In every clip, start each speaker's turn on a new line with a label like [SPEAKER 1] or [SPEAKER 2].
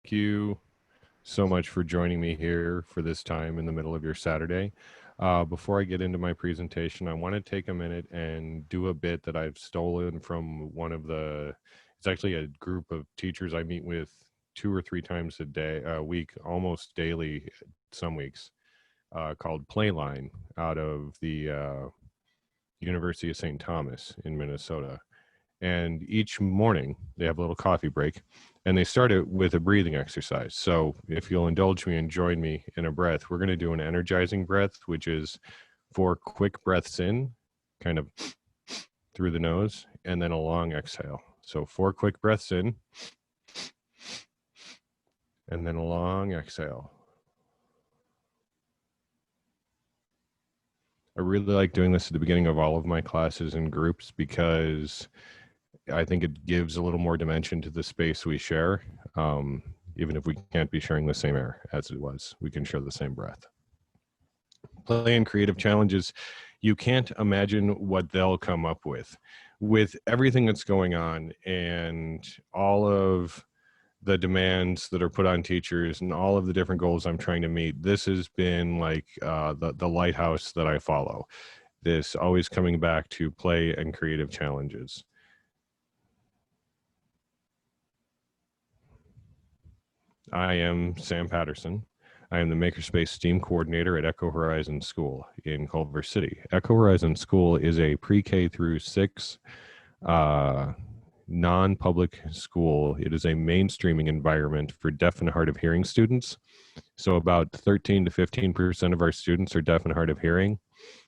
[SPEAKER 1] thank you so much for joining me here for this time in the middle of your Saturday. Before I get into my presentation, I want to take a minute and do a bit that I've stolen from it's actually a group of teachers I meet with 2 or 3 times a week, almost daily, some weeks, called Playline out of the University of St. Thomas in Minnesota. And each morning they have a little coffee break and they start it with a breathing exercise. So if you'll indulge me and join me in a breath, we're going to do an energizing breath, which is 4 quick breaths in, kind of through the nose, and then a long exhale. So 4 quick breaths in, and then a long exhale. I really like doing this at the beginning of all of my classes and groups because I think it gives a little more dimension to the space we share. Even if we can't be sharing the same air as it was, we can share the same breath. Play and creative challenges, you can't imagine what they'll come up with everything that's going on and all of the demands that are put on teachers and all of the different goals I'm trying to meet. This has been like the lighthouse that I follow. This always coming back to play and creative challenges. I am Sam Patterson. I am the Makerspace STEAM coordinator at Echo Horizon School in Culver City. Echo Horizon School is a pre-K through 6 non-public school. It is a mainstreaming environment for deaf and hard of hearing students. So about 13 to 15% of our students are deaf and hard of hearing,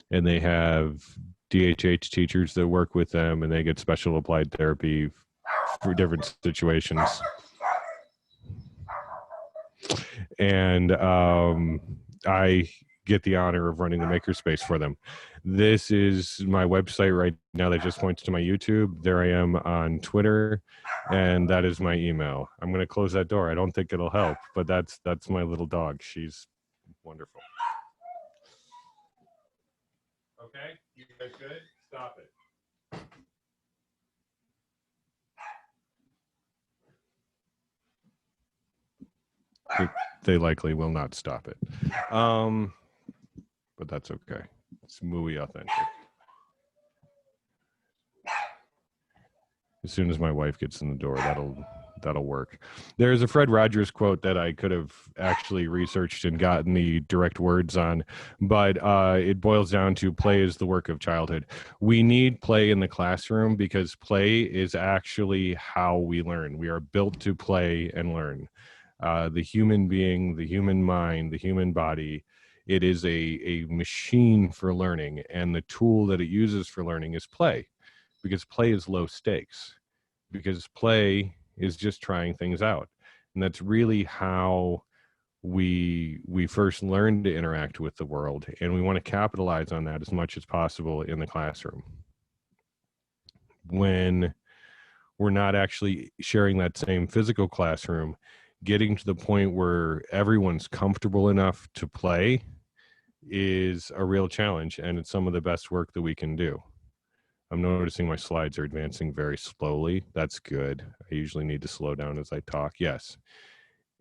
[SPEAKER 1] and they have DHH teachers that work with them, and they get special applied therapy for different situations. And I get the honor of running the makerspace for them. This is my website right now that just points to my YouTube. There I am on Twitter, and that is my email. I'm going to close that door. I don't think it'll help, but that's my little dog. She's wonderful. Okay, you guys good? Stop it. They likely will not stop it. But that's okay. It's mooey authentic. As soon as my wife gets in the door, that'll work. There's a Fred Rogers quote that I could have actually researched and gotten the direct words on, but it boils down to play is the work of childhood. We need play in the classroom because play is actually how we learn. We are built to play and learn. The human being, the human mind, the human body, it is a machine for learning, and the tool that it uses for learning is play, because play is low stakes, because play is just trying things out. And that's really how we first learn to interact with the world, and we want to capitalize on that as much as possible in the classroom. When we're not actually sharing that same physical classroom, getting to the point where everyone's comfortable enough to play is a real challenge, and it's some of the best work that we can do. I'm noticing my slides are advancing very slowly. That's good. I usually need to slow down as I talk. Yes.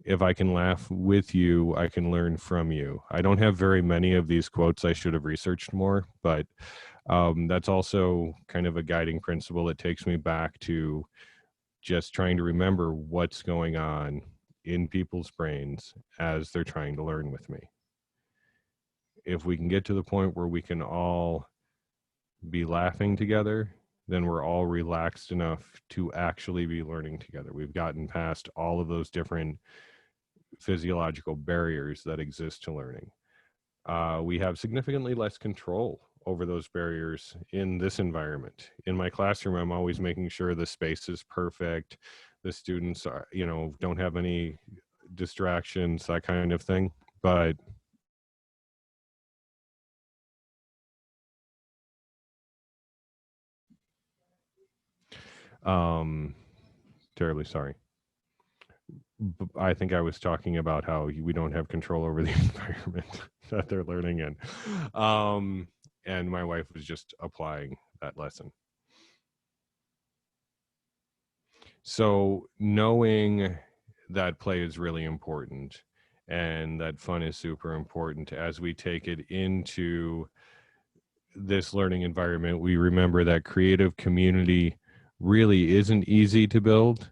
[SPEAKER 1] If I can laugh with you, I can learn from you. I don't have very many of these quotes. I should have researched more, but that's also kind of a guiding principle that takes me back to just trying to remember what's going on in people's brains as they're trying to learn with me. If we can get to the point where we can all be laughing together, then we're all relaxed enough to actually be learning together. We've gotten past all of those different physiological barriers that exist to learning. We have significantly less control over those barriers in this environment. In my classroom, I'm always making sure the space is perfect, the students are, don't have any distractions, that kind of thing. But terribly sorry. I think I was talking about how we don't have control over the environment that they're learning in. And my wife was just applying that lesson. So knowing that play is really important and that fun is super important. As we take it into this learning environment, we remember that creative community really isn't easy to build,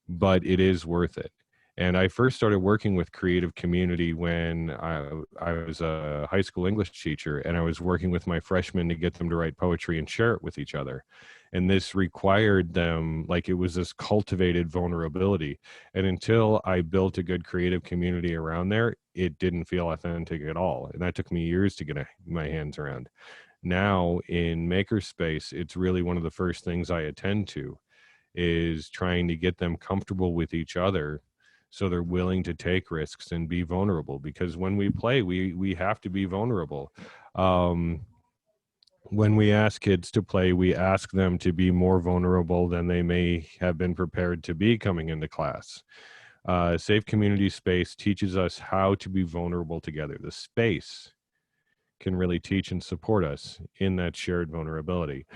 [SPEAKER 1] but it is worth it. And I first started working with creative community when I was a high school English teacher, and I was working with my freshmen to get them to write poetry and share it with each other. And this required them, like, it was this cultivated vulnerability. And until I built a good creative community around there, it didn't feel authentic at all. And that took me years to get my hands around. Now in makerspace, it's really one of the first things I attend to, is trying to get them comfortable with each other so they're willing to take risks and be vulnerable. Because when we play, we have to be vulnerable. When we ask kids to play, we ask them to be more vulnerable than they may have been prepared to be coming into class. Safe community space teaches us how to be vulnerable together. The space can really teach and support us in that shared vulnerability.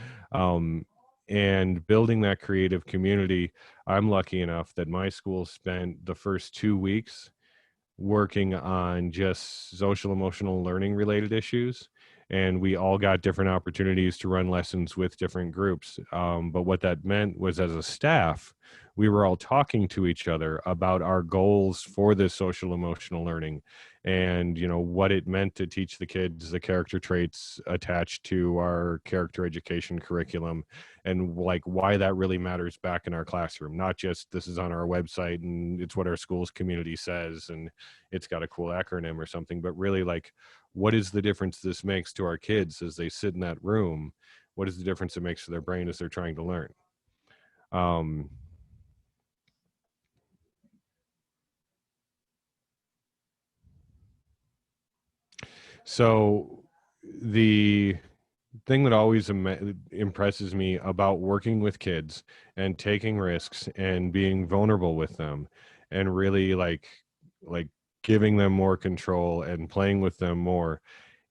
[SPEAKER 1] And building that creative community, I'm lucky enough that my school spent the first 2 weeks working on just social emotional learning related issues, and we all got different opportunities to run lessons with different groups. But what that meant was, as a staff, we were all talking to each other about our goals for this social emotional learning, and what it meant to teach the kids the character traits attached to our character education curriculum, and like why that really matters back in our classroom. Not just this is on our website and it's what our school's community says and it's got a cool acronym or something, but really, like, what is the difference this makes to our kids as they sit in that room? What is the difference it makes to their brain as they're trying to learn? So the thing that always impresses me about working with kids and taking risks and being vulnerable with them and really like giving them more control and playing with them more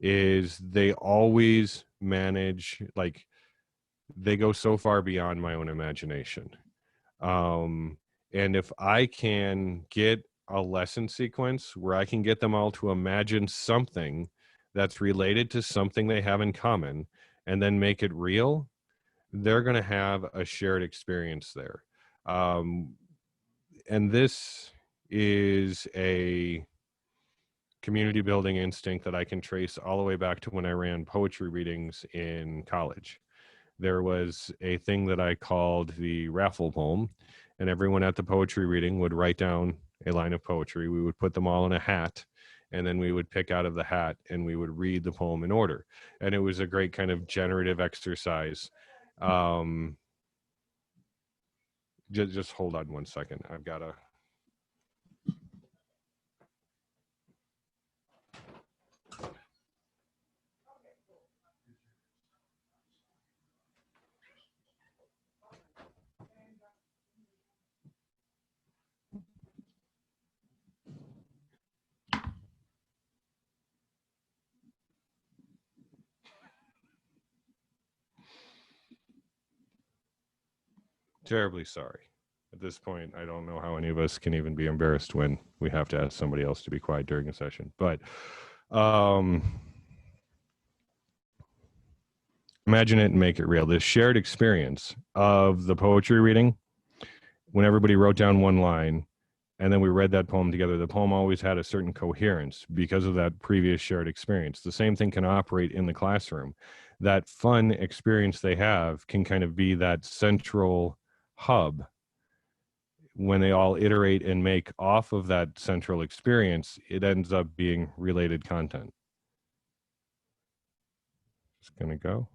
[SPEAKER 1] is they always manage, like, they go so far beyond my own imagination. And if I can get a lesson sequence where I can get them all to imagine something that's related to something they have in common and then make it real, they're going to have a shared experience there. And this is a community building instinct that I can trace all the way back to when I ran poetry readings in college. There was a thing that I called the raffle poem, and everyone at the poetry reading would write down a line of poetry. We would put them all in a hat, and then we would pick out of the hat and we would read the poem in order. And it was a great kind of generative exercise. Just hold on one second. I've got to. Terribly sorry. At this point, I don't know how any of us can even be embarrassed when we have to ask somebody else to be quiet during a session. But imagine it and make it real. This shared experience of the poetry reading, when everybody wrote down one line and then we read that poem together, the poem always had a certain coherence because of that previous shared experience. The same thing can operate in the classroom. That fun experience they have can kind of be that central hub. When they all iterate and make off of that central experience, it ends up being related content. Just gonna go.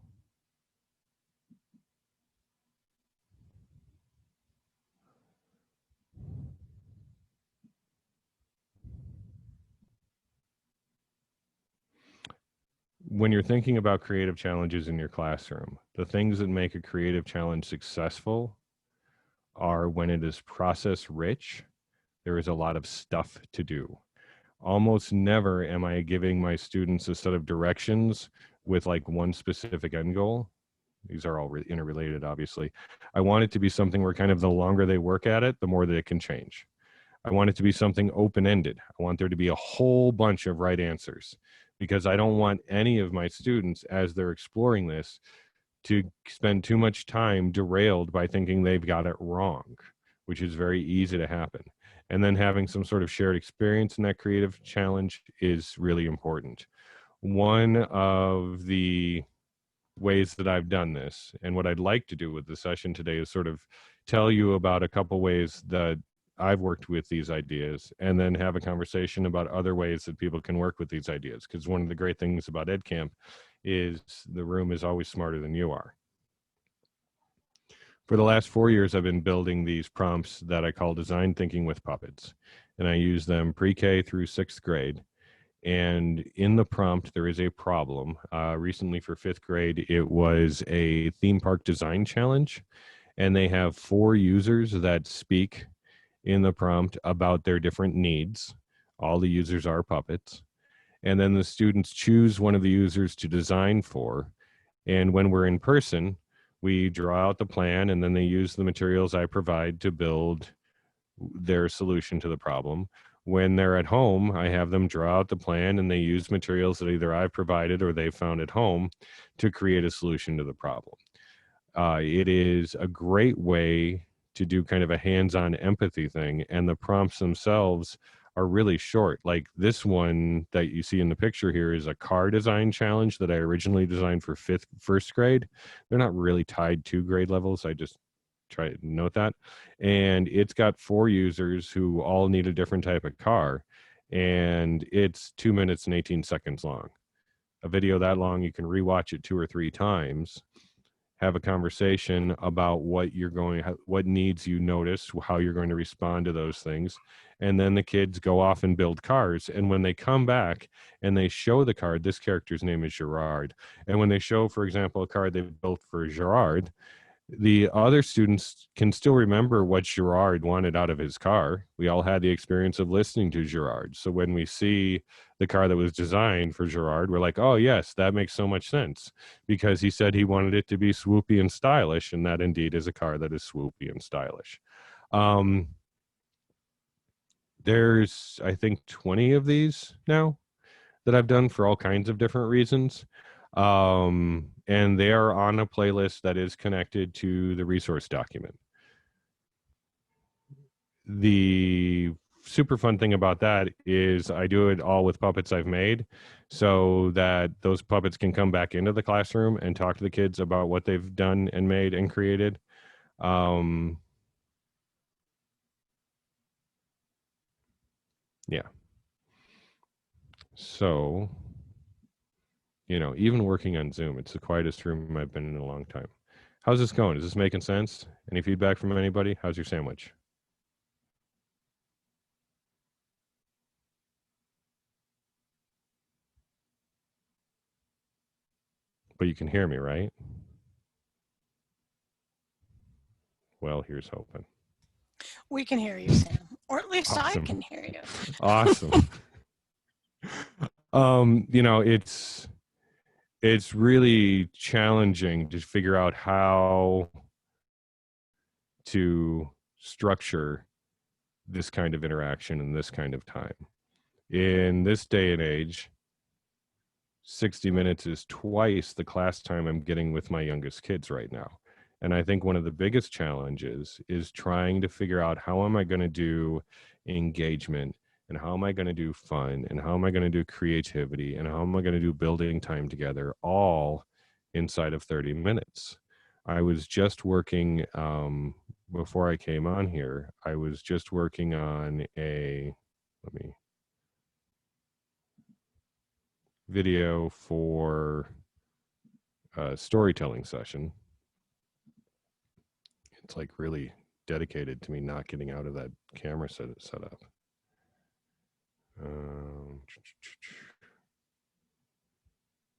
[SPEAKER 1] When you're thinking about creative challenges in your classroom, the things that make a creative challenge successful are when it is process rich. There is a lot of stuff to do. Almost never am I giving my students a set of directions with like one specific end goal. These are all interrelated, obviously. I want it to be something where kind of the longer they work at it, the more that it can change. I want it to be something open-ended. I want there to be a whole bunch of right answers, because I don't want any of my students, as they're exploring this, to spend too much time derailed by thinking they've got it wrong, which is very easy to happen. And then having some sort of shared experience in that creative challenge is really important. One of the ways that I've done this, and what I'd like to do with the session today, is sort of tell you about a couple ways that I've worked with these ideas, and then have a conversation about other ways that people can work with these ideas. Because one of the great things about Edcamp is the room is always smarter than you are. For the last 4 years, I've been building these prompts that I call design thinking with puppets, and I use them pre-K through 6th grade. And in the prompt, there is a problem. Recently for 5th grade, it was a theme park design challenge, and they have 4 users that speak in the prompt about their different needs. All the users are puppets. And then the students choose one of the users to design for. And when we're in person, we draw out the plan, and then they use the materials I provide to build their solution to the problem. When they're at home, I have them draw out the plan, and they use materials that either I've provided or they found at home to create a solution to the problem. It is a great way to do kind of a hands-on empathy thing, and the prompts themselves are really short. Like this one that you see in the picture here is a car design challenge that I originally designed for 1st grade. They're not really tied to grade levels. I just try to note that. And it's got 4 users who all need a different type of car, and it's 2 minutes and 18 seconds long. A video that long, you can rewatch it 2 or 3 times, have a conversation about what needs you notice, how you're going to respond to those things. And then the kids go off and build cars. And when they come back and they show the card, this character's name is Gerard. And when they show, for example, a card they've built for Gerard, the other students can still remember what Gerard wanted out of his car. We all had the experience of listening to Gerard. So when we see the car that was designed for Gerard, we're like, oh yes, that makes so much sense, because he said he wanted it to be swoopy and stylish, and that indeed is a car that is swoopy and stylish. There's, I think, 20 of these now that I've done for all kinds of different reasons. And they are on a playlist that is connected to the resource document. The super fun thing about that is I do it all with puppets I've made, so that those puppets can come back into the classroom and talk to the kids about what they've done and made and created. Yeah. So, you know, even working on Zoom, it's the quietest room I've been in a long time. How's this going? Is this making sense? Any feedback from anybody? How's your sandwich? But you can hear me, right? Well, here's hoping.
[SPEAKER 2] We can hear you, Sam. Or at least
[SPEAKER 1] Awesome.
[SPEAKER 2] I can hear you.
[SPEAKER 1] Awesome. You know, it's really challenging to figure out how to structure this kind of interaction in this kind of time. In this day and age, 60 minutes is twice the class time I'm getting with my youngest kids right now. And I think one of the biggest challenges is trying to figure out, how am I going to do engagement, and how am I going to do fun, and how am I going to do creativity, and how am I going to do building time together, all inside of 30 minutes. I was just working, before I came on here, I was just working on a, video for a storytelling session. It's like really dedicated to me not getting out of that camera setup.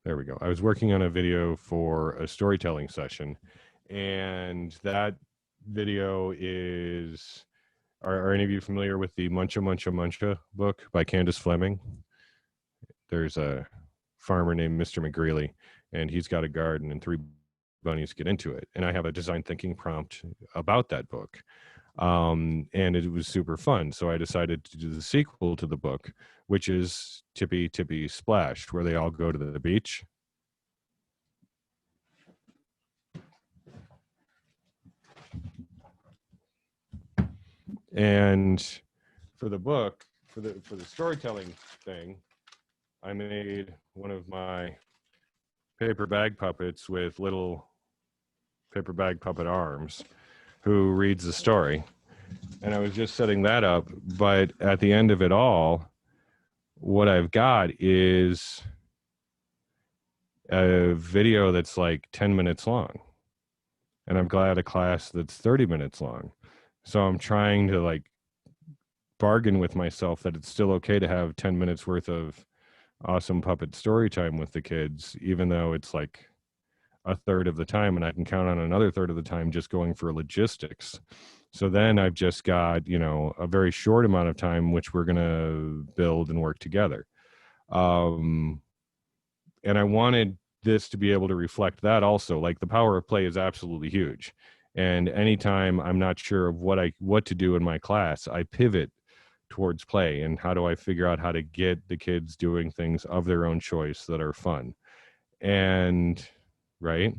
[SPEAKER 1] There we go. I was working on a video for a storytelling session, and that video is, are any of you familiar with the Muncha Muncha Muncha book by Candace Fleming? There's a farmer named Mr. McGreely, and he's got a garden, and 3 bunnies get into it. And I have a design thinking prompt about that book. And it was super fun. So I decided to do the sequel to the book, which is Tippy Tippy Splash, where they all go to the beach. And for the book, for the storytelling thing, I made one of my paper bag puppets with little paper bag puppet arms who reads the story. And I was just setting that up, but at the end of it all, what I've got is a video that's like 10 minutes long. And I've got a class that's 30 minutes long. So I'm trying to like bargain with myself that it's still okay to have 10 minutes worth of awesome puppet story time with the kids, even though it's like a third of the time, and I can count on another third of the time just going for logistics. So then I've just got, you know, a very short amount of time, which we're going to build and work together. And I wanted this to be able to reflect that also. Like, the power of play is absolutely huge. And anytime I'm not sure of what to do in my class, I pivot towards play. And how do I figure out how to get the kids doing things of their own choice that are fun? And right,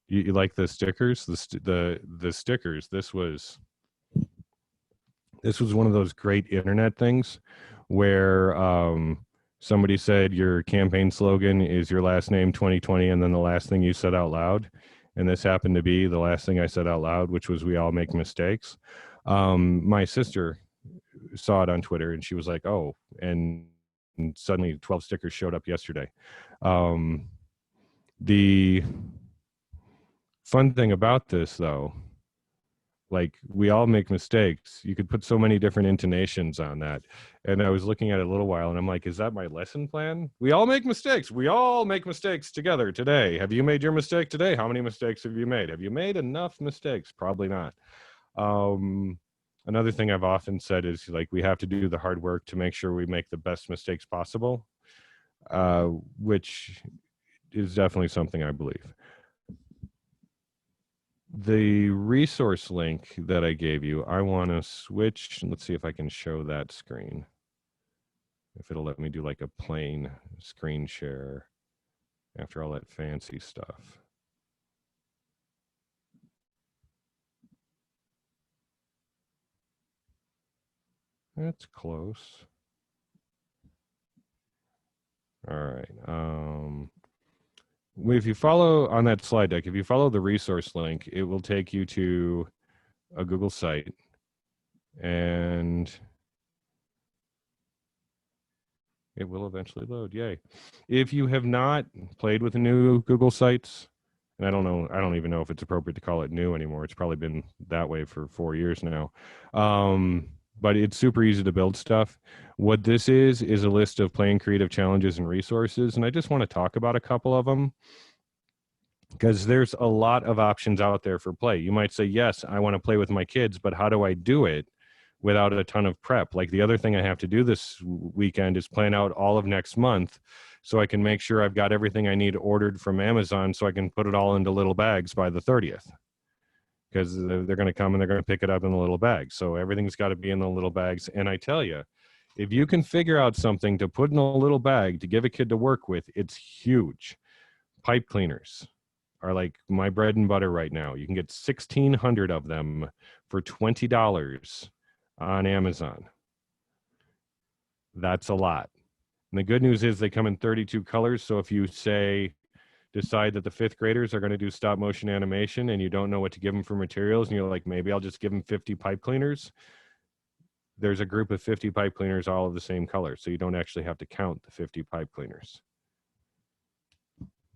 [SPEAKER 1] you like the stickers, the stickers. This was one of those great internet things where somebody said your campaign slogan is your last name 2020 and then the last thing you said out loud, and this happened to be the last thing I said out loud, which was we all make mistakes. My sister saw it on Twitter and she was like, oh, and suddenly 12 stickers showed up yesterday. The fun thing about this, though, like, we all make mistakes. You could put so many different intonations on that. And I was looking at it a little while and I'm like, is that my lesson plan? We all make mistakes. We all make mistakes together today. Have you made your mistake today? How many mistakes have you made? Have you made enough mistakes? Probably not. Another thing I've often said is, like, we have to do the hard work to make sure we make the best mistakes possible, which is definitely something I believe. The resource link that I gave you, I want to switch. Let's see if I can show that screen. If it'll let me do like a plain screen share after all that fancy stuff. That's close. All right. If you follow on that slide deck, if you follow the resource link, it will take you to a Google site, and it will eventually load. Yay. If you have not played with the new Google Sites, and I don't even know if it's appropriate to call it new anymore. It's probably been that way for 4 years now. But it's super easy to build stuff. What this is a list of playing creative challenges and resources. And I just want to talk about a couple of them, because there's a lot of options out there for play. You might say, yes, I want to play with my kids, but how do I do it without a ton of prep? Like, the other thing I have to do this weekend is plan out all of next month so I can make sure I've got everything I need ordered from Amazon so I can put it all into little bags by the 30th. Because they're going to come and they're going to pick it up in the little bags. So everything's got to be in the little bags. And I tell you, if you can figure out something to put in a little bag to give a kid to work with, it's huge. Pipe cleaners are like my bread and butter right now. You can get 1,600 of them for $20 on Amazon. That's a lot. And the good news is they come in 32 colors. So if you decide that the 5th graders are going to do stop motion animation and you don't know what to give them for materials, and you're like, maybe I'll just give them 50 pipe cleaners. There's a group of 50 pipe cleaners, all of the same color. So you don't actually have to count the 50 pipe cleaners.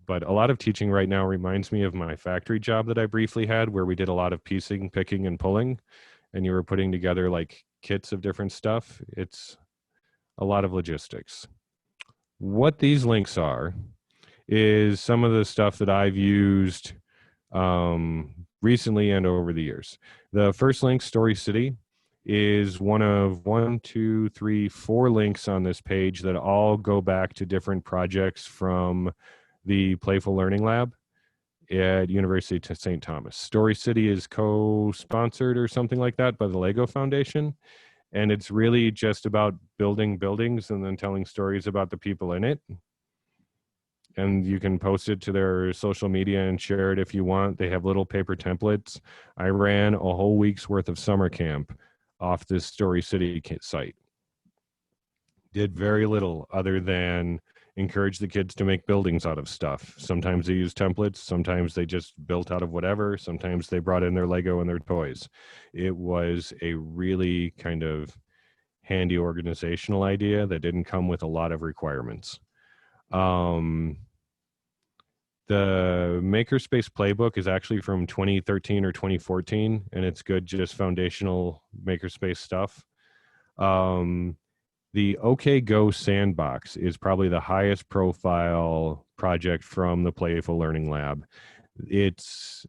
[SPEAKER 1] But a lot of teaching right now reminds me of my factory job that I briefly had, where we did a lot of piecing, picking, and pulling, and you were putting together like kits of different stuff. It's a lot of logistics. What these links are is some of the stuff that I've used recently and over the years. The first link, Story City, is one of 4 links on this page that all go back to different projects from the Playful Learning Lab. at University of St. Thomas. Story City is co-sponsored or something like that by the Lego Foundation. And it's really just about building buildings and then telling stories about the people in it. And you can post it to their social media and share it if you want. They have little paper templates. I ran a whole week's worth of summer camp off this Story City site. Did very little other than encourage the kids to make buildings out of stuff. Sometimes they use templates. Sometimes they just built out of whatever. Sometimes they brought in their Lego and their toys. It was a really kind of handy organizational idea that didn't come with a lot of requirements. The Makerspace playbook is actually from 2013 or 2014, and it's good, just foundational Makerspace stuff. The OK Go Sandbox is probably the highest profile project from the Playful Learning Lab. It's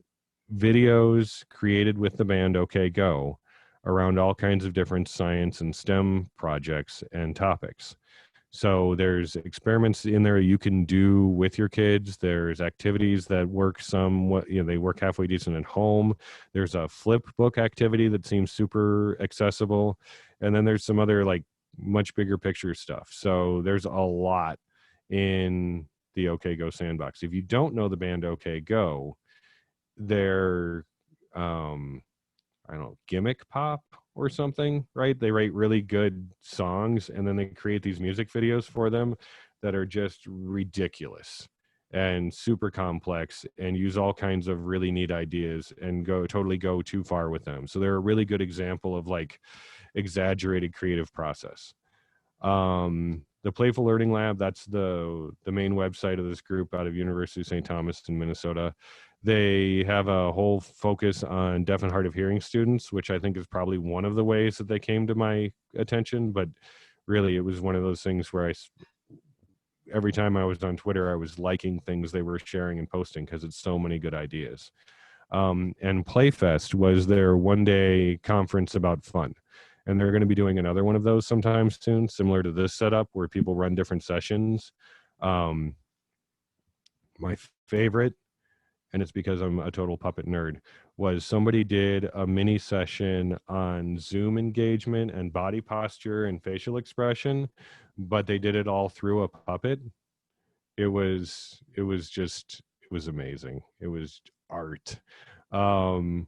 [SPEAKER 1] videos created with the band OK Go around all kinds of different science and STEM projects and topics. So there's experiments in there you can do with your kids. There's activities that work somewhat, they work halfway decent at home. There's a flip book activity that seems super accessible. And then there's some other like much bigger picture stuff. So there's a lot in the OK Go Sandbox. If you don't know the band OK Go, they're I don't know, gimmick pop or something, right? They write really good songs and then they create these music videos for them that are just ridiculous and super complex and use all kinds of really neat ideas and totally go too far with them. So they're a really good example of like exaggerated creative process. The Playful Learning Lab, that's the main website of this group out of University of St. Thomas in Minnesota. They have a whole focus on deaf and hard of hearing students, which I think is probably one of the ways that they came to my attention. But really, it was one of those things where every time I was on Twitter, I was liking things they were sharing and posting because it's so many good ideas. And Playfest was their one-day conference about fun. And they're going to be doing another one of those sometime soon, similar to this setup where people run different sessions. My favorite, and it's because I'm a total puppet nerd, was somebody did a mini session on Zoom engagement and body posture and facial expression, but they did it all through a puppet. It was amazing. It was art. And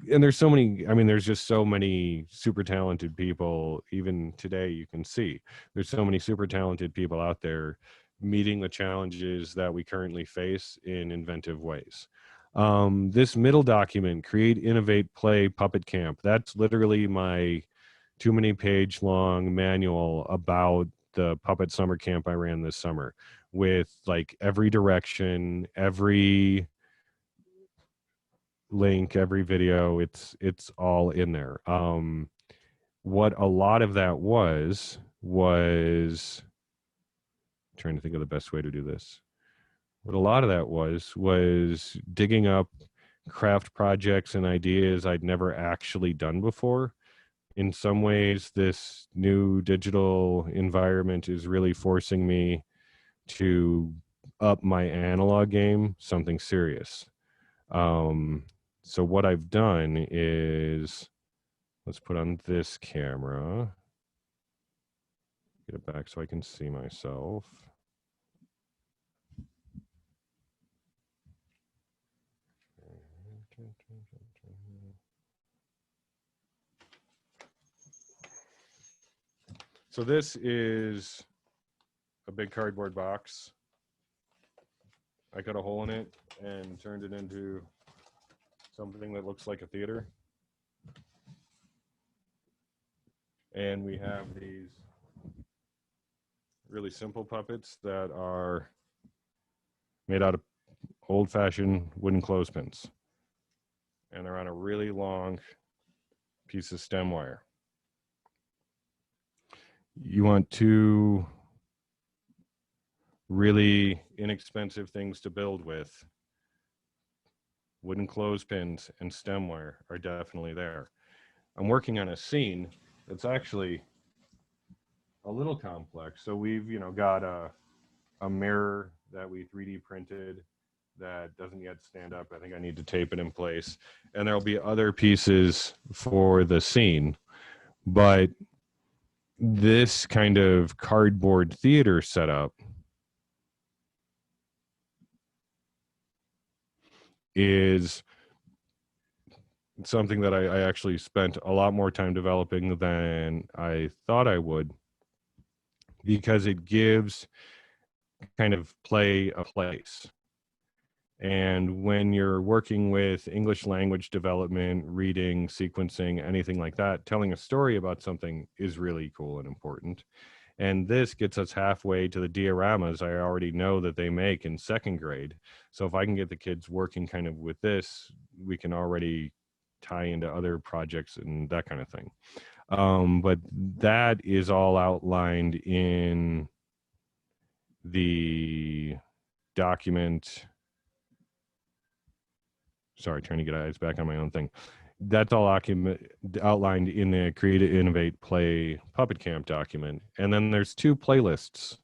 [SPEAKER 1] there's so many, there's just so many super talented people. Even today, you can see there's so many super talented people out there meeting the challenges that we currently face in inventive ways. This middle document, Create, Innovate, Play, Puppet Camp, that's literally my too many page long manual about the puppet summer camp I ran this summer, with like every direction, every link, every video, it's all in there. What a lot of that was trying to think of the best way to do this. What a lot of that was digging up craft projects and ideas I'd never actually done before. In some ways, this new digital environment is really forcing me to up my analog game, something serious. So what I've done is, let's put on this camera, get it back so I can see myself. So this is a big cardboard box. I cut a hole in it and turned it into something that looks like a theater. And we have these really simple puppets that are made out of old-fashioned wooden clothespins. And they're on a really long piece of stem wire. You want two really inexpensive things to build with. Wooden clothespins and stem wire are definitely there. I'm working on a scene that's actually a little complex. So we've, got a mirror that we 3D printed that doesn't yet stand up. I think I need to tape it in place. And there'll be other pieces for the scene. But this kind of cardboard theater setup is something that I actually spent a lot more time developing than I thought I would, because it gives kind of play a place. And when you're working with English language development, reading, sequencing, anything like that, telling a story about something is really cool and important. And this gets us halfway to the dioramas I already know that they make in second grade. So if I can get the kids working kind of with this, we can already tie into other projects and that kind of thing. But that is all outlined in the document. Sorry, trying to get eyes back on my own thing. That's all outlined in the Create, Innovate, Play Puppet Camp document. And then there's 2 playlists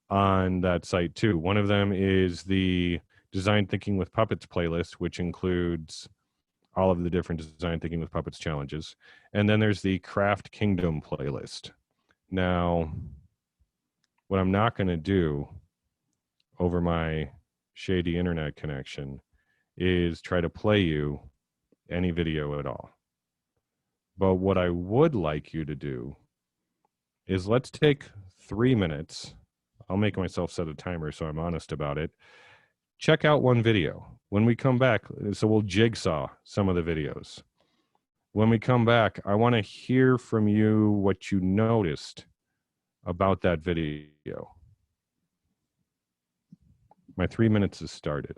[SPEAKER 1] on that site too. One of them is the Design Thinking with Puppets playlist, which includes all of the different Design Thinking with Puppets challenges. And then there's the Craft Kingdom playlist. Now, what I'm not going to do over my shady internet connection is try to play you any video at all. But what I would like you to do is let's take 3 minutes. I'll make myself set a timer so I'm honest about it. Check out one video. When we come back, so we'll jigsaw some of the videos. When we come back, I want to hear from you what you noticed about that video. My 3 minutes has started.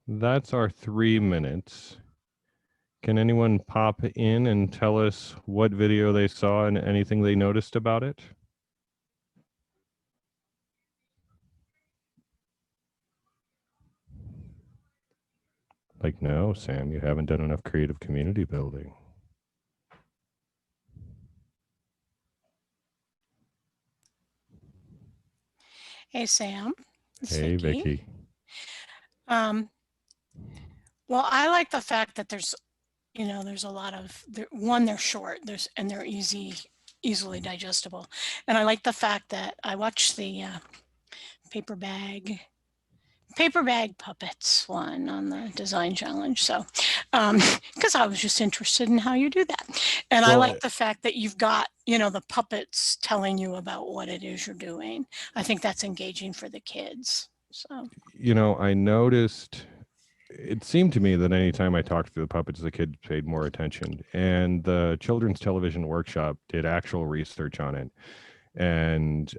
[SPEAKER 1] that's our 3 minutes. Can anyone pop in and tell us what video they saw and anything they noticed about it? Like, no, Sam, you haven't done enough creative community building.
[SPEAKER 2] Hey, Sam. It's
[SPEAKER 1] Hey, Vicky.
[SPEAKER 2] Well, I like the fact that there's a lot of, they're short, and they're easily digestible. And I like the fact that I watched the paper bag puppets one on the design challenge. So, because I was just interested in how you do that. And I like the fact that you've got, the puppets telling you about what it is you're doing. I think that's engaging for the kids. So,
[SPEAKER 1] I noticed, it seemed to me that anytime I talked to the puppets, the kids paid more attention. And the Children's Television Workshop did actual research on it. And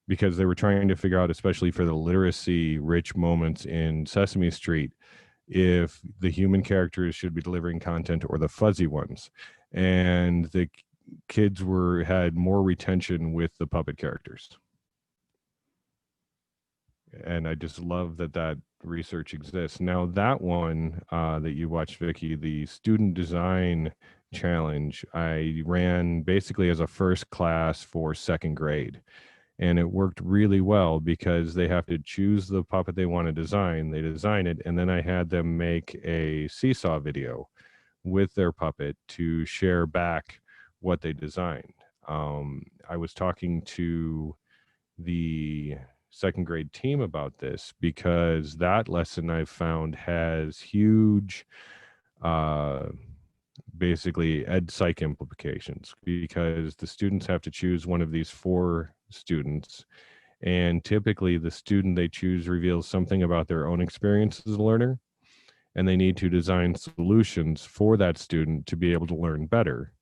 [SPEAKER 1] because they were trying to figure out, especially for the literacy rich moments in Sesame Street, if the human characters should be delivering content or the fuzzy ones. And the kids had more retention with the puppet characters. And I just love that research exists. Now that one that you watched, Vicky, the student design challenge, I ran basically as a first class for 2nd grade. And it worked really well because they have to choose the puppet they want to design. They design it, and then I had them make a seesaw video with their puppet to share back what they designed. I was talking to the 2nd grade team about this because that lesson I've found has huge basically ed psych implications, because the students have to choose one of these 4 students, and typically the student they choose reveals something about their own experience as a learner, and they need to design solutions for that student to be able to learn better.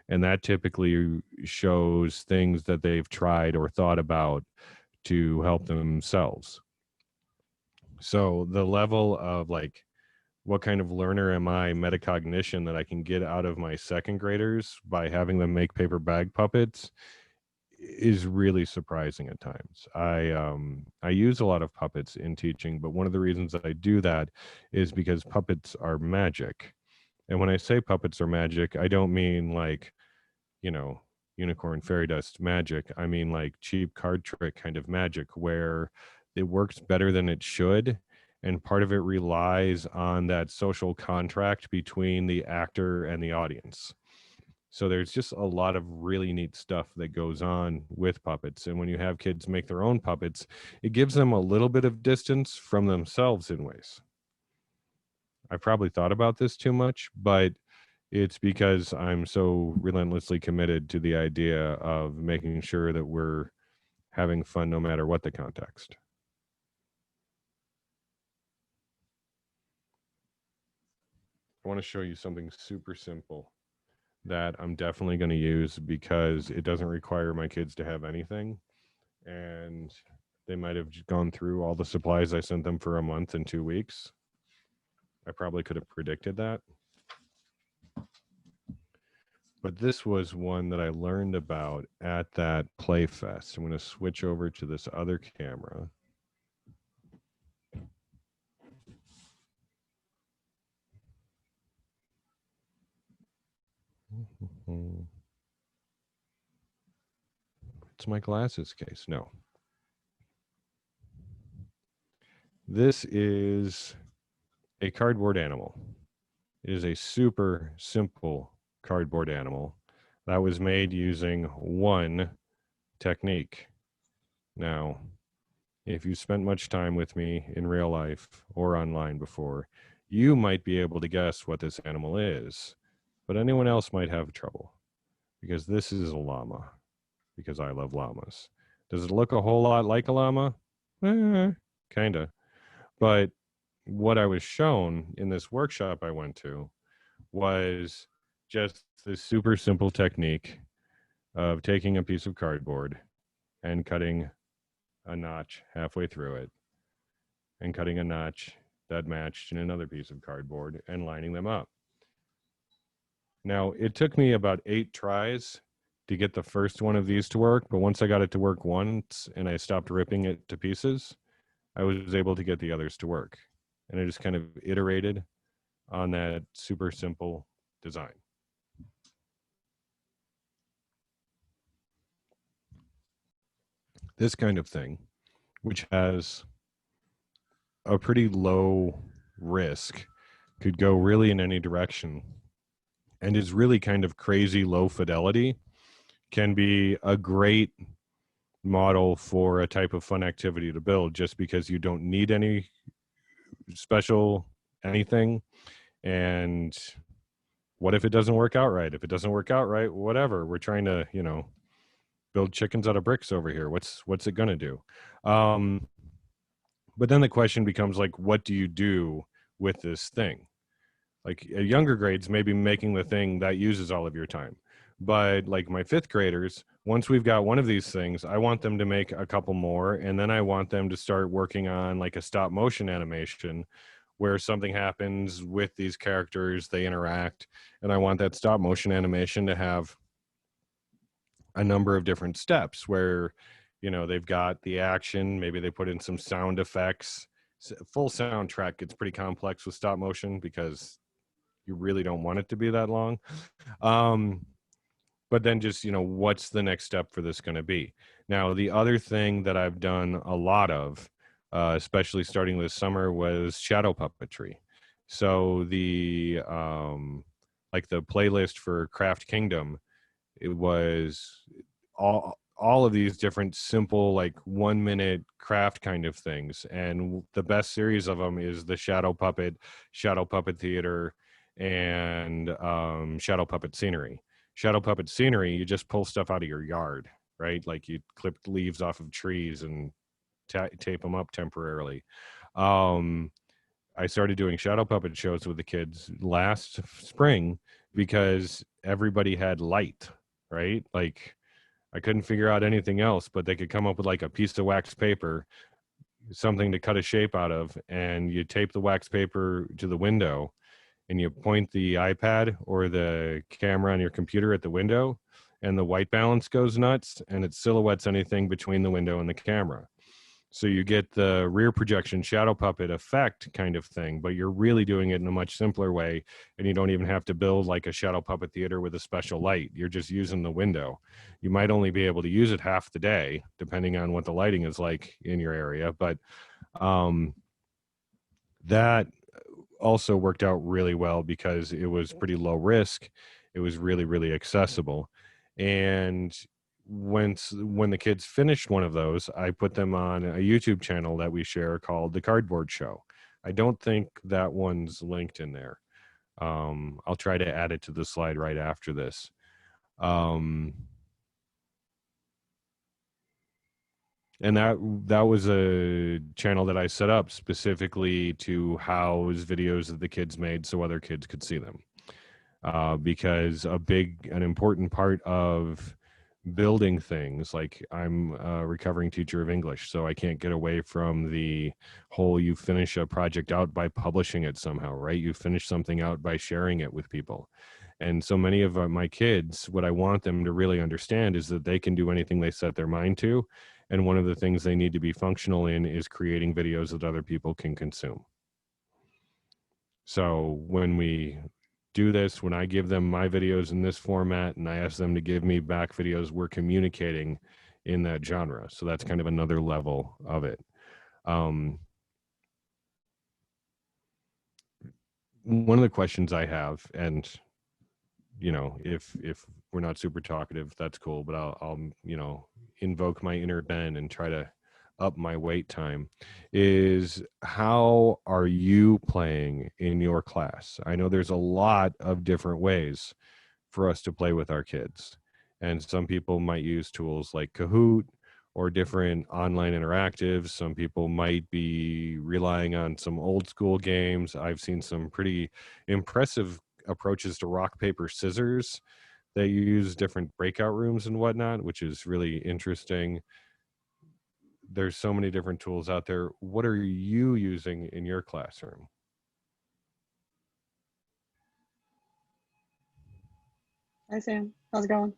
[SPEAKER 1] And that typically shows things that they've tried or thought about to help themselves. So the level of like, what kind of learner am I, metacognition that I can get out of my 2nd graders by having them make paper bag puppets is really surprising at times. I use a lot of puppets in teaching, but one of the reasons that I do that is because puppets are magic. And when I say puppets are magic, I don't mean like, unicorn fairy dust magic. I mean like cheap card trick kind of magic where it works better than it should. And part of it relies on that social contract between the actor and the audience. So there's just a lot of really neat stuff that goes on with puppets. And when you have kids make their own puppets, it gives them a little bit of distance from themselves in ways. I probably thought about this too much, but it's because I'm so relentlessly committed to the idea of making sure that we're having fun no matter what the context. I want to show you something super simple that I'm definitely going to use because it doesn't require my kids to have anything. And they might have gone through all the supplies I sent them for a month and 2 weeks. I probably could have predicted that. But this was one that I learned about at that play fest. I'm going to switch over to this other camera. It's my glasses case. No. This is a cardboard animal. It is a super simple cardboard animal that was made using one technique. Now, if you spent much time with me in real life or online before, you might be able to guess what this animal is, but anyone else might have trouble because this is a llama, because I love llamas. Does it look a whole lot like a llama? Kind of. But what I was shown in this workshop I went to was just this super simple technique of taking a piece of cardboard and cutting a notch halfway through it, and cutting a notch that matched in another piece of cardboard and lining them up. Now, it took me about 8 tries to get the first one of these to work, but once I got it to work once and I stopped ripping it to pieces, I was able to get the others to work. And I just kind of iterated on that super simple design. This kind of thing, which has a pretty low risk, could go really in any direction, and is really kind of crazy low fidelity, can be a great model for a type of fun activity to build, just because you don't need any special anything. And what if it doesn't work out right? If it doesn't work out right, whatever. We're trying to, build chickens out of bricks over here. What's it gonna do? But then the question becomes, like, what do you do with this thing? Like, at younger grades, maybe making the thing that uses all of your time. But like my 5th graders, once we've got one of these things, I want them to make a couple more, and then I want them to start working on like a stop motion animation where something happens with these characters, they interact, and I want that stop motion animation to have a number of different steps where, they've got the action, maybe they put in some sound effects. Full soundtrack gets pretty complex with stop motion because you really don't want it to be that long. But then just, what's the next step for this going to be? Now, the other thing that I've done a lot of, especially starting this summer, was shadow puppetry. So the like the playlist for Craft Kingdom, it was all of these different simple, like 1-minute craft kind of things, and the best series of them is the Shadow Puppet Theater, and Shadow Puppet Scenery. Shadow Puppet Scenery, you just pull stuff out of your yard, right? Like you clip leaves off of trees and tape them up temporarily. I started doing shadow puppet shows with the kids last spring because everybody had light, right? Like I couldn't figure out anything else, but they could come up with like a piece of wax paper, something to cut a shape out of, and you tape the wax paper to the window and you point the iPad or the camera on your computer at the window, and the white balance goes nuts and it silhouettes anything between the window and the camera. So you get the rear projection shadow puppet effect kind of thing, but you're really doing it in a much simpler way, and you don't even have to build like a shadow puppet theater with a special light. You're just using the window. You might only be able to use it half the day, depending on what the lighting is like in your area, but that also worked out really well because it was pretty low risk. It was really, really accessible. And when the kids finished one of those, I put them on a YouTube channel that we share called The Cardboard Show. I don't think that one's linked in there. I'll try to add it to the slide right after this. And that was a channel that I set up specifically to house videos that the kids made so other kids could see them. Because an important part of building things, like I'm a recovering teacher of English, so I can't get away from the whole you finish a project out by publishing it somehow, right? You finish something out by sharing it with people. And so many of my kids, what I want them to really understand is that they can do anything they set their mind to. And one of the things they need to be functional in is creating videos that other people can consume. So when we do this, when I give them my videos in this format and I ask them to give me back videos, we're communicating in that genre. So that's kind of another level of it. One of the questions I have, and if we're not super talkative, that's cool, but I'll invoke my inner Ben and try to up my wait time, is how are you playing in your class? I know there's a lot of different ways for us to play with our kids, and some people might use tools like Kahoot or different online interactives. Some people might be relying on some old school games. I've seen some pretty impressive approaches to rock, paper, scissors that use different breakout rooms and whatnot, which is really interesting. there's so many different tools out there. What are you using in your classroom?
[SPEAKER 3] Hi, Sam. How's it going?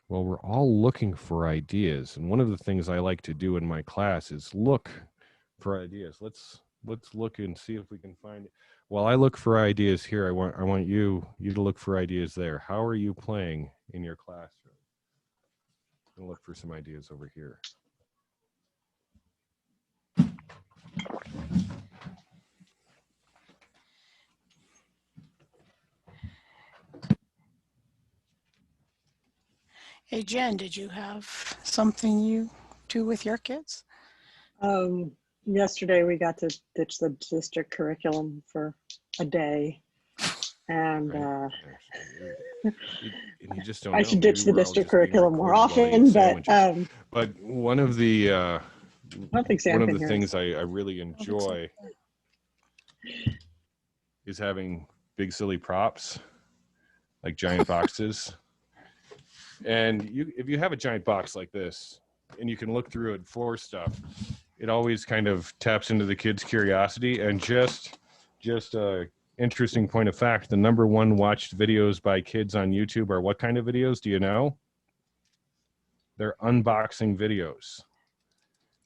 [SPEAKER 1] Well, we're all looking for ideas, and one of the things I like to do in my class is look for ideas. Let's look and see if we can find it. While I look for ideas here, I want you to look for ideas there. How are you playing in your classroom? I'll look for some ideas over here.
[SPEAKER 2] Hey, Jen, did you have something you do with your kids?
[SPEAKER 3] Yesterday we got to ditch the district curriculum for a day, and
[SPEAKER 1] Right. You just don't
[SPEAKER 3] I
[SPEAKER 1] know.
[SPEAKER 3] should
[SPEAKER 1] Maybe
[SPEAKER 3] ditch the
[SPEAKER 1] we're all
[SPEAKER 3] district
[SPEAKER 1] just being
[SPEAKER 3] curriculum more
[SPEAKER 1] recorded while they eat
[SPEAKER 3] often,
[SPEAKER 1] sandwiches. But one of the
[SPEAKER 3] I don't think Sam
[SPEAKER 1] one of
[SPEAKER 3] can
[SPEAKER 1] the
[SPEAKER 3] hear
[SPEAKER 1] things
[SPEAKER 3] us.
[SPEAKER 1] I really enjoy is having big silly props like giant boxes. And if you have a giant box like this and you can look through it for stuff, it always kind of taps into the kids' curiosity. And just a interesting point of fact, the #1 watched videos by kids on YouTube are what kind of videos? Do you know? They're unboxing videos.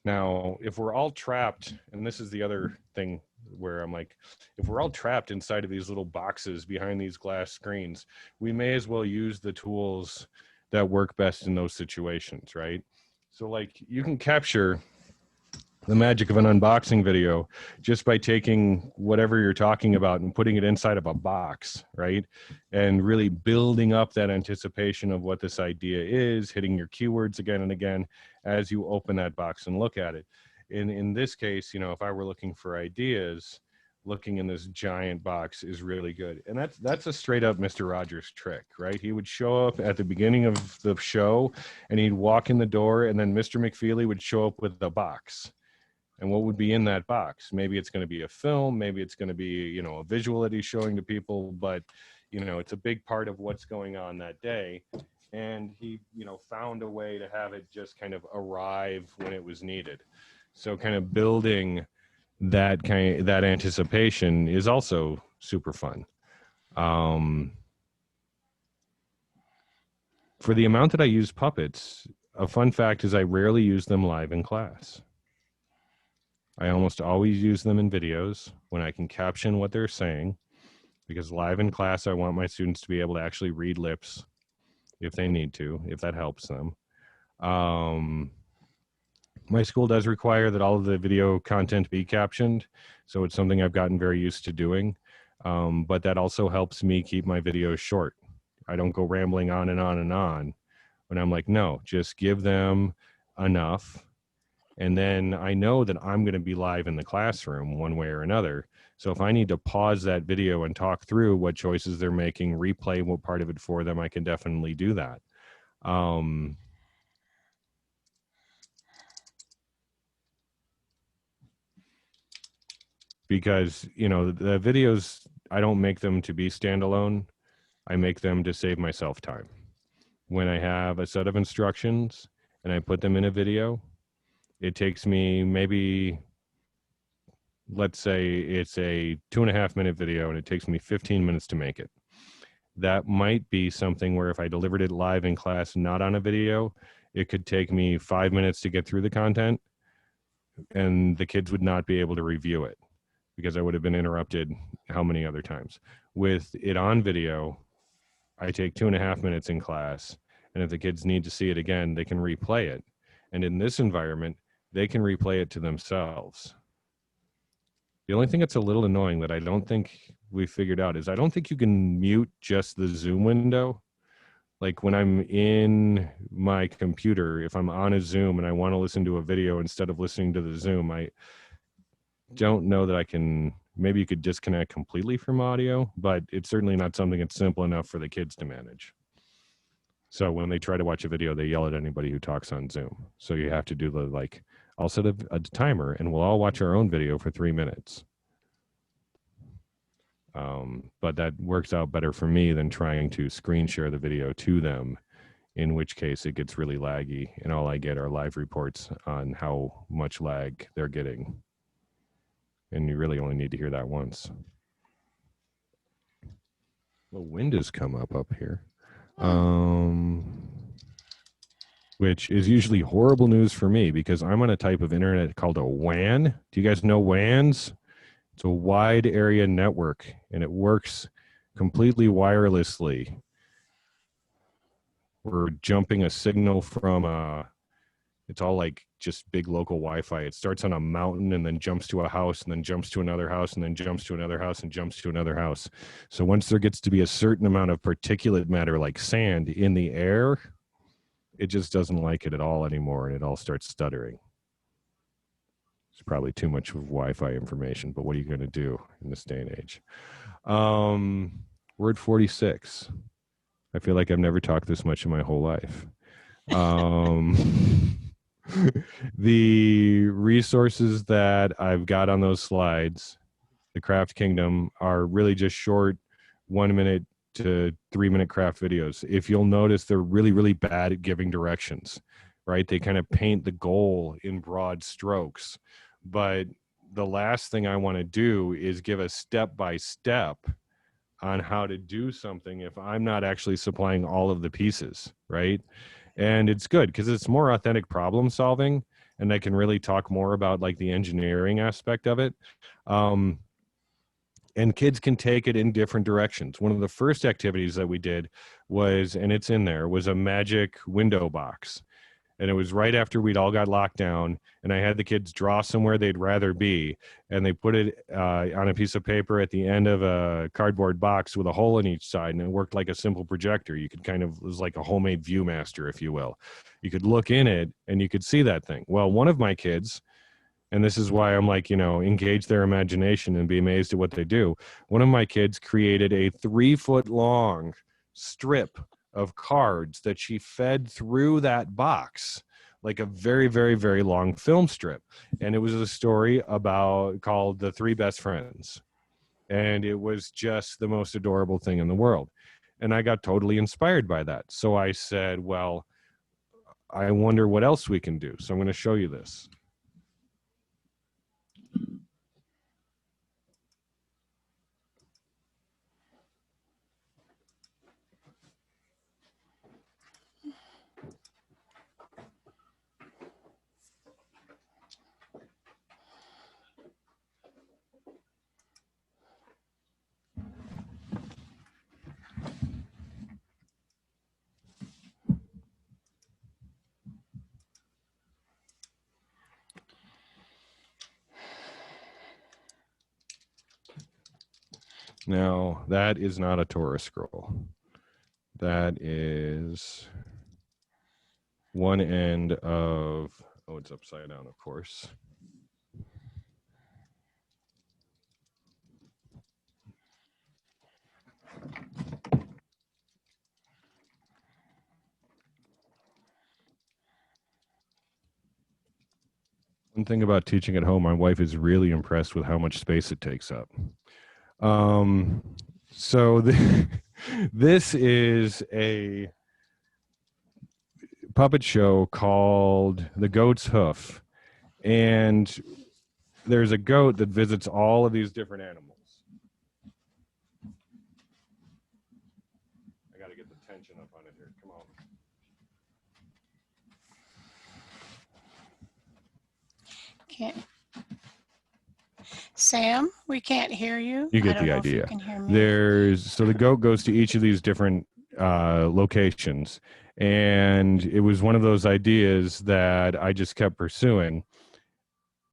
[SPEAKER 1] Now, if we're all trapped, and this is the other thing where I'm like, if we're all trapped inside of these little boxes behind these glass screens, we may as well use the tools that work best in those situations, right? So like you can capture the magic of an unboxing video just by taking whatever you're talking about and putting it inside of a box, right? And really building up that anticipation of what this idea is, hitting your keywords again and again as you open that box and look at it. In this case, you know, if I were looking for ideas, looking in this giant box is really good. And that's a straight up Mr. Rogers trick, right? He would show up at the beginning of the show and he'd walk in the door and then Mr. McFeely would show up with a box. And what would be in that box? Maybe it's going to be a film, maybe it's going to be, you know, a visual that he's showing to people, but, you know, it's a big part of what's going on that day. And he, you know, found a way to have it just kind of arrive when it was needed. So kind of building that anticipation is also super fun. For the amount that I use puppets, a fun fact is I rarely use them live in class. I almost always use them in videos when I can caption what they're saying, because live in class, I want my students to be able to actually read lips if they need to, if that helps them. My school does require that all of the video content be captioned, so it's something I've gotten very used to doing, but that also helps me keep my videos short. I don't go rambling on and on and on when I'm like, no, just give them enough. And then I know that I'm going to be live in the classroom one way or another. So if I need to pause that video and talk through what choices they're making, replay what part of it for them, I can definitely do that. Because, you know, the videos, I don't make them to be standalone. I make them to save myself time. When I have a set of instructions and I put them in a video, it takes me maybe, let's say it's a 2.5 minute video and it takes me 15 minutes to make it. That might be something where if I delivered it live in class, not on a video, it could take me 5 minutes to get through the content and the kids would not be able to review it because I would have been interrupted how many other times. With it on video, I take 2.5 minutes in class, and if the kids need to see it again, they can replay it. And in this environment, they can replay it to themselves. The only thing that's a little annoying that I don't think we figured out is I don't think you can mute just the Zoom window. Like when I'm in my computer, if I'm on a Zoom and I want to listen to a video instead of listening to the Zoom, I don't know that I can. Maybe you could disconnect completely from audio, but it's certainly not something that's simple enough for the kids to manage. So when they try to watch a video, they yell at anybody who talks on Zoom. So you have to do the like, I'll set a timer and we'll all watch our own video for 3 minutes. But that works out better for me than trying to screen share the video to them in which case it gets really laggy, and all I get are live reports on how much lag they're getting. And you really only need to hear that once. The wind has come up here, which is usually horrible news for me because I'm on a type of internet called a WAN. Do you guys know WANs? It's a wide area network, and it works completely wirelessly. We're jumping a signal from it's all like just big local Wi-Fi. It starts on a mountain and then jumps to a house and then jumps to another house and then jumps to another house and jumps to another house. So once there gets to be a certain amount of particulate matter like sand in the air, it just doesn't like it at all anymore, and it all starts stuttering. It's probably too much of Wi-Fi information, but what are you going to do in this day and age? Word 46. I feel like I've never talked this much in my whole life. The resources that I've got on those slides, the Craft Kingdom, are really just short 1 minute to 3 minute craft videos. If you'll notice, they're really, really bad at giving directions, right? They kind of paint the goal in broad strokes. But the last thing I want to do is give a step-by-step on how to do something if I'm not actually supplying all of the pieces, right? And it's good because it's more authentic problem solving, and I can really talk more about like the engineering aspect of it. And kids can take it in different directions. One of the first activities that we did was, and it's in there, was a magic window box. And it was right after we'd all got locked down, and I had the kids draw somewhere they'd rather be, and they put it on a piece of paper at the end of a cardboard box with a hole in each side, and it worked like a simple projector. You could kind of, it was like a homemade Viewmaster, if you will. You could look in it, and you could see that thing. Well, one of my kids, and this is why I'm like, you know, engage their imagination and be amazed at what they do. One of my kids created a 3-foot-long strip of cards that she fed through that box, like a very, very, very long film strip. And it was a story called The Three Best Friends. And it was just the most adorable thing in the world. And I got totally inspired by that. So I said, well, I wonder what else we can do. So I'm going to show you this. Now, that is not a Torah scroll. That is one end of, oh, it's upside down, of course. One thing about teaching at home, my wife is really impressed with how much space it takes up. So this is a puppet show called The Goat's Hoof. And there's a goat that visits all of these different animals. I got to get the tension up on it here. Come on.
[SPEAKER 2] Can't. Sam, we can't hear you.
[SPEAKER 1] You get the idea.
[SPEAKER 2] You can hear me.
[SPEAKER 1] So the goat goes to each of these different locations, and it was one of those ideas that I just kept pursuing,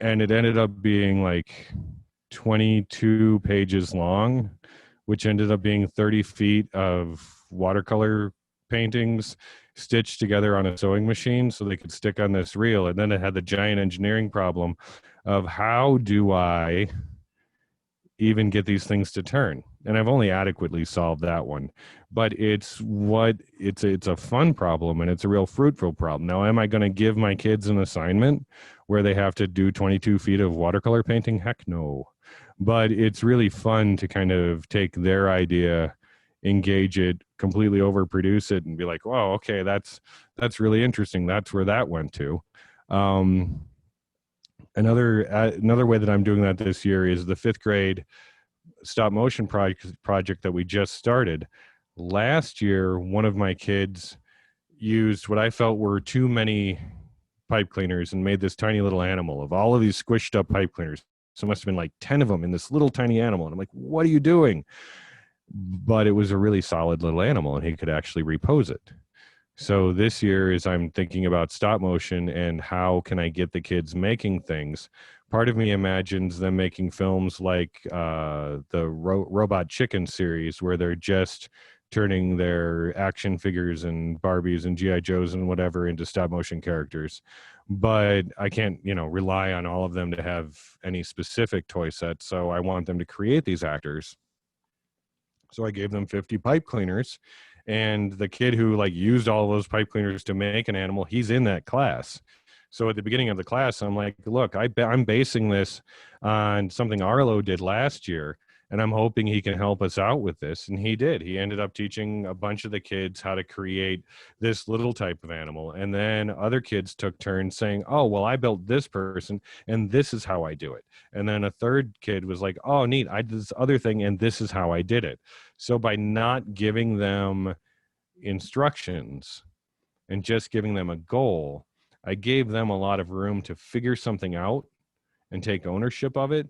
[SPEAKER 1] and it ended up being like 22 pages long, which ended up being 30 feet of watercolor paintings stitched together on a sewing machine so they could stick on this reel. And then it had the giant engineering problem of how do I even get these things to turn? And I've only adequately solved that one, but it's a fun problem, and it's a real fruitful problem. Now, am I going to give my kids an assignment where they have to do 22 feet of watercolor painting? Heck no. But it's really fun to kind of take their idea, engage it completely overproduce it and be like, "Wow, okay, that's really interesting. That's where that went to." Another way that I'm doing that this year is the 5th grade stop motion project that we just started. Last year, one of my kids used what I felt were too many pipe cleaners and made this tiny little animal of all of these squished up pipe cleaners. So it must have been like 10 of them in this little tiny animal. And I'm like, what are you doing? But it was a really solid little animal and he could actually repose it. So this year, as I'm thinking about stop motion and how can I get the kids making things, part of me imagines them making films like the Robot Chicken series, where they're just turning their action figures and Barbies and G.I. Joes and whatever into stop motion characters. But I can't, rely on all of them to have any specific toy sets. So I want them to create these actors. So I gave them 50 pipe cleaners. And the kid who used all those pipe cleaners to make an animal, he's in that class. So at the beginning of the class, I'm like, look, I'm basing this on something Arlo did last year, and I'm hoping he can help us out with this. And he did. He ended up teaching a bunch of the kids how to create this little type of animal. And then other kids took turns saying, oh, well, I built this person, and this is how I do it. And then a third kid was like, oh, neat, I did this other thing, and this is how I did it. So by not giving them instructions and just giving them a goal, I gave them a lot of room to figure something out and take ownership of it.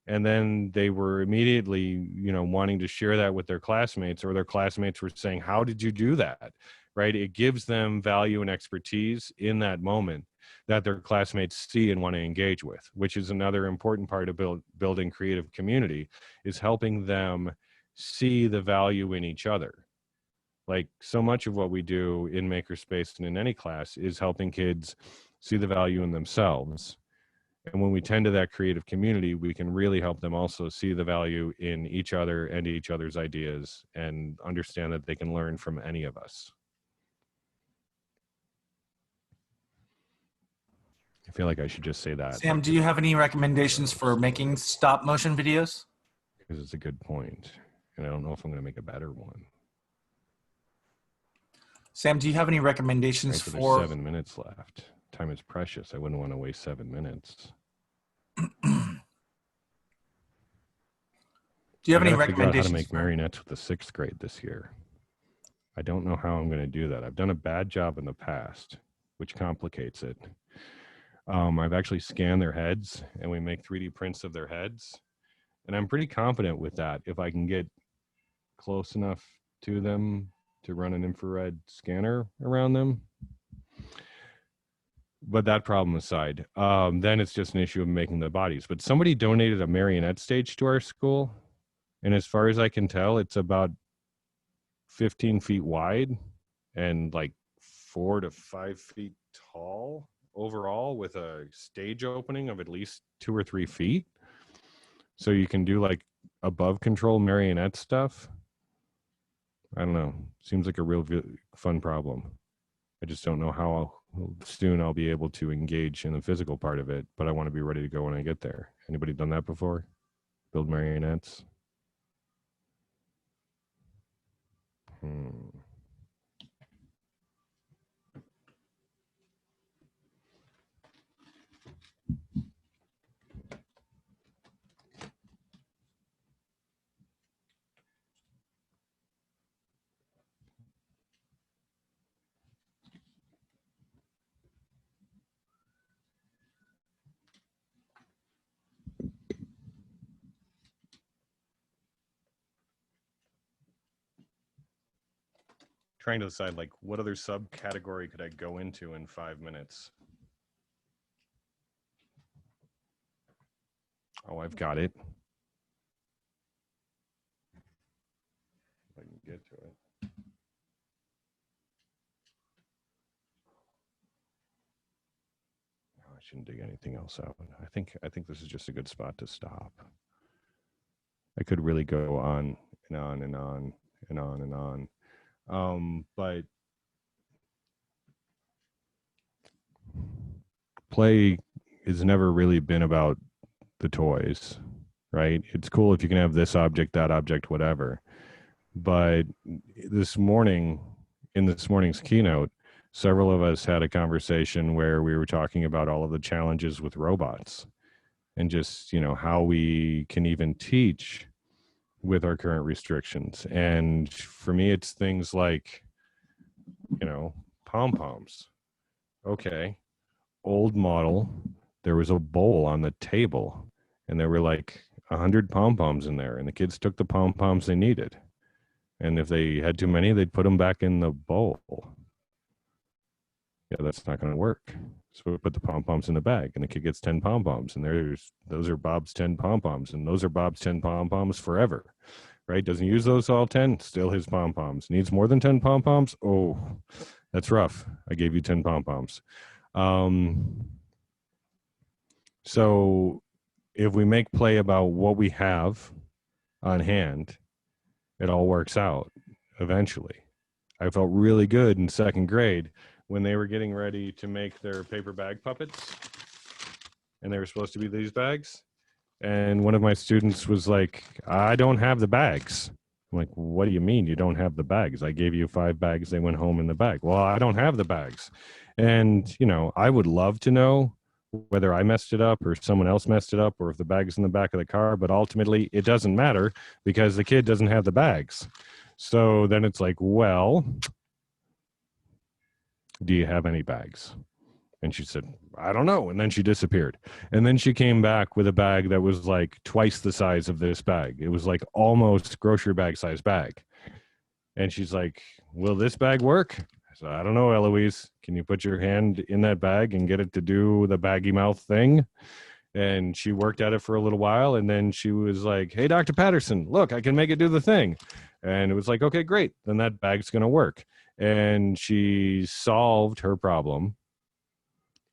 [SPEAKER 1] And then they were immediately, wanting to share that with their classmates, or their classmates were saying, how did you do that? Right? It gives them value and expertise in that moment that their classmates see and want to engage with, which is another important part of building creative community, is helping them see the value in each other. Like, so much of what we do in Makerspace and in any class is helping kids see the value in themselves. And when we tend to that creative community, we can really help them also see the value in each other and each other's ideas, and understand that they can learn from any of us. I feel like I should just say that.
[SPEAKER 4] Sam, do you have any recommendations for making stop motion videos?
[SPEAKER 1] Because it's a good point, and I don't know if I'm going to make a better one.
[SPEAKER 4] Sam, do you have any recommendations
[SPEAKER 1] for? There's 7 minutes left. Time is precious. I wouldn't want to waste 7 minutes.
[SPEAKER 4] Do you have any recommendations?
[SPEAKER 1] How to make marionettes with the 6th grade this year. I don't know how I'm going to do that. I've done a bad job in the past, which complicates it. I've actually scanned their heads, and we make 3D prints of their heads. And I'm pretty confident with that. If I can get close enough to them to run an infrared scanner around them. But that problem aside, then it's just an issue of making the bodies. But somebody donated a marionette stage to our school. And as far as I can tell, it's about 15 feet wide and 4 to 5 feet tall overall, with a stage opening of at least 2 or 3 feet. So you can do above control marionette stuff. I don't know. Seems like a real fun problem. I just don't know how soon I'll be able to engage in the physical part of it, but I want to be ready to go when I get there. Anybody done that before? Build marionettes? Trying to decide what other subcategory could I go into in 5 minutes. Oh, I've got it. If I can get to it. Oh, I shouldn't dig anything else out. I think this is just a good spot to stop. I could really go on and on and on and on and on. But play has never really been about the toys, right? It's cool if you can have this object, that object, whatever. But this morning, in this morning's keynote, several of us had a conversation where we were talking about all of the challenges with robots and just, how we can even teach with our current restrictions. And for me, it's things like, pom-poms. Okay. Old model, there was a bowl on the table and there were like 100 pom-poms in there, and the kids took the pom-poms they needed. And if they had too many, they'd put them back in the bowl. Yeah, that's not going to work. So we put the pom-poms in the bag, and the kid gets 10 pom-poms, and those are Bob's 10 pom-poms, and those are Bob's 10 pom-poms forever, right? Doesn't use those all 10, still his pom-poms. Needs more than 10 pom-poms? Oh, that's rough. I gave you 10 pom-poms. So if we make play about what we have on hand, it all works out eventually. I felt really good in second grade when they were getting ready to make their paper bag puppets, and they were supposed to be these bags. And one of my students was like, I don't have the bags. I'm like, what do you mean you don't have the bags? I gave you 5 bags. They went home in the bag. Well, I don't have the bags. And, I would love to know whether I messed it up or someone else messed it up, or if the bag's in the back of the car, but ultimately it doesn't matter because the kid doesn't have the bags. So then it's like, well, do you have any bags? And she said, I don't know. And then she disappeared. And then she came back with a bag that was like twice the size of this bag. It was like almost grocery bag size bag. And she's like, will this bag work? I said, I don't know, Eloise. Can you put your hand in that bag and get it to do the baggy mouth thing? And she worked at it for a little while. And then she was like, hey, Dr. Patterson, look, I can make it do the thing. And it was like, okay, great. Then that bag's going to work. And she solved her problem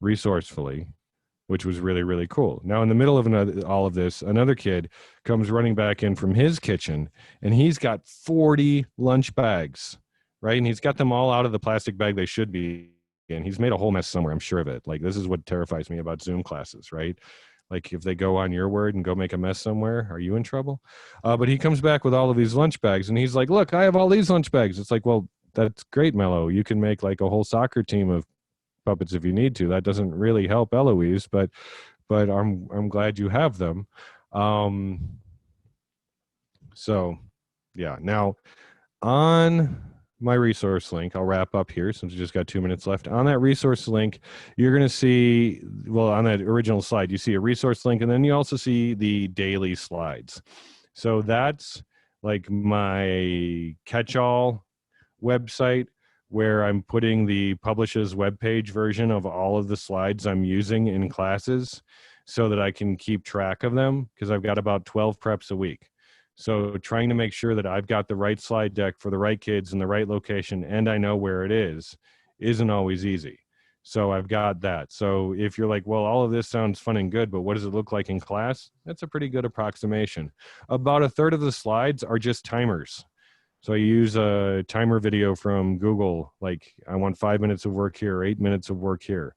[SPEAKER 1] resourcefully, which was really, really cool. Now, in the middle of all of this, another kid comes running back in from his kitchen, and he's got 40 lunch bags, right? And he's got them all out of the plastic bag they should be in. He's made a whole mess somewhere, I'm sure of it. Like, this is what terrifies me about Zoom classes, right? Like, if they go on your word and go make a mess somewhere, are you in trouble? But he comes back with all of these lunch bags, and he's like, look, I have all these lunch bags. It's like, well, that's great, Mello. You can make like a whole soccer team of puppets if you need to. That doesn't really help Eloise, but I'm glad you have them. So yeah, now on my resource link, I'll wrap up here since we just got 2 minutes left. On that resource link, you're going to see, well, on that original slide, you see a resource link, and then you also see the daily slides. So that's like my catch-all website where I'm putting the publish's webpage version of all of the slides I'm using in classes so that I can keep track of them, because I've got about 12 preps a week. So trying to make sure that I've got the right slide deck for the right kids in the right location and I know where it is isn't always easy. So I've got that. So if you're like, well, all of this sounds fun and good, but what does it look like in class? That's a pretty good approximation. About a third of the slides are just timers. So I use a timer video from Google, like I want 5 minutes of work here, 8 minutes of work here.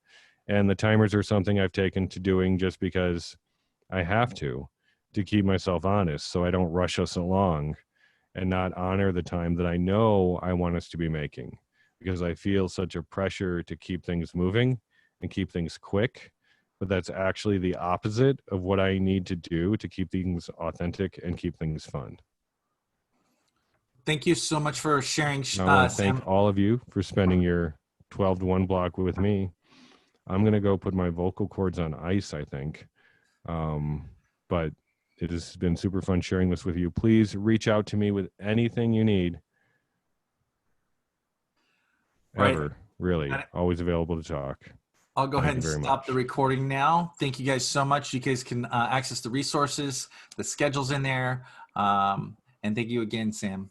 [SPEAKER 1] And the timers are something I've taken to doing just because I have to keep myself honest so I don't rush us along and not honor the time that I know I want us to be making, because I feel such a pressure to keep things moving and keep things quick. But that's actually the opposite of what I need to do to keep things authentic and keep things fun.
[SPEAKER 4] Thank you so much for sharing.
[SPEAKER 1] I want to
[SPEAKER 4] Sam.
[SPEAKER 1] thank all of you for spending your 12 to 1 block with me. I'm going to go put my vocal cords on ice, I think. But it has been super fun sharing this with you. Please reach out to me with anything you need.
[SPEAKER 4] Right.
[SPEAKER 1] Ever, really. Always available to talk.
[SPEAKER 4] I'll go ahead and
[SPEAKER 1] very
[SPEAKER 4] stop
[SPEAKER 1] much.
[SPEAKER 4] the recording now. Thank you guys so much. You guys can access the resources, the schedules in there. And thank you again, Sam.